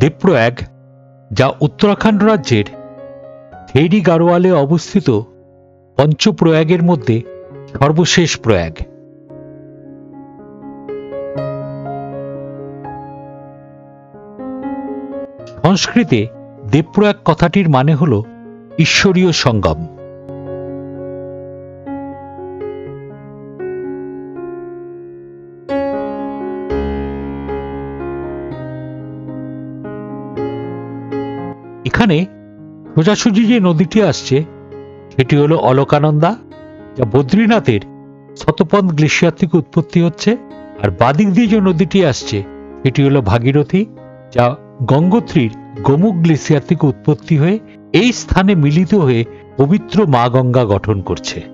দেবপ্রয়াগ, যা উত্তরাখণ্ড রাজ্যের থেরি গাড়োয়ালে অবস্থিত পঞ্চপ্রয়াগের মধ্যে সর্বশেষ প্রয়াগ। সংস্কৃতে দেবপ্রয়াগ কথাটির মানে হল ঈশ্বরীয় সঙ্গম। এখানে সোজাসুজি যে নদীটি আসছে সেটি হলো অলকানন্দা, যা বদ্রীনাথের শতপথ গ্লেশিয়ার থেকে উৎপত্তি হচ্ছে। আর বাদিক দিয়ে যে নদীটি আসছে এটি হলো ভাগীরথী, যা গঙ্গোত্রীর গোমুখ গ্লেশিয়ার থেকে উৎপত্তি হয়ে এই স্থানে মিলিত হয়ে পবিত্র মা গঙ্গা গঠন করছে।